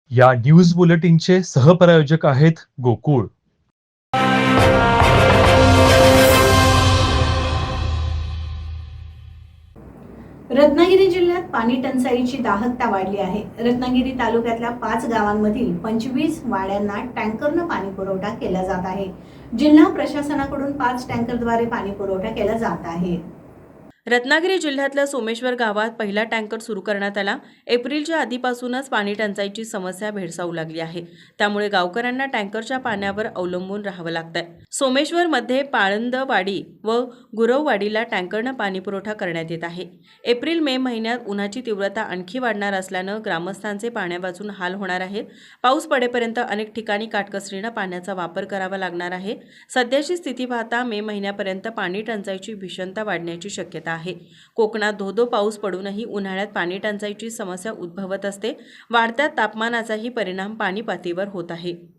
या न्यूज बुलेटिनचे सहप्रायोजक आहेत गोकुळ. रत्नागिरी जिल्ह्यात पाणी टंचाईची दाहकता वाढली आहे. रत्नागिरी तालुक्यातल्या 5 गावांमधील 25 वाड्यांना टँकरनं पाणी पुरवठा केला जात आहे. जिल्हा प्रशासनाकडून 5 टँकरद्वारे पाणी पुरवठा केला जात आहे. रत्नागिरी जिल्ह्यातल्या सोमेश्वर गावात पहिला टँकर सुरू करण्यात आला. एप्रिलच्या आधीपासूनच पाणी टंचाईची समस्या भेडसावू लागली आहे. त्यामुळे गावकऱ्यांना टँकरच्या पाण्यावर अवलंबून राहावं लागतंय. सोमेश्वरमध्ये पाळंदवाडी व गुरववाडीला टँकरनं पाणी पुरवठा करण्यात येत आहे. एप्रिल-मे महिन्यात उन्हाची तीव्रता आणखी वाढणार असल्यानं ग्रामस्थांचे पाण्यावाचून हाल होणार आहेत. पाऊस पडेपर्यंत अनेक ठिकाणी काटकसरीनं पाण्याचा वापर करावा लागणार आहे. सध्याची स्थिती पाहता मे महिन्यापर्यंत पाणी टंचाईची भीषणता वाढण्याची शक्यता आहे. कोकणात धो-धो पाऊस पडूनही उन्हाळ्यात पाणी टंचाईची समस्या उद्भवत असते. वाढत्या तापमानाचाही परिणाम पाणी पातळीवर होत आहे.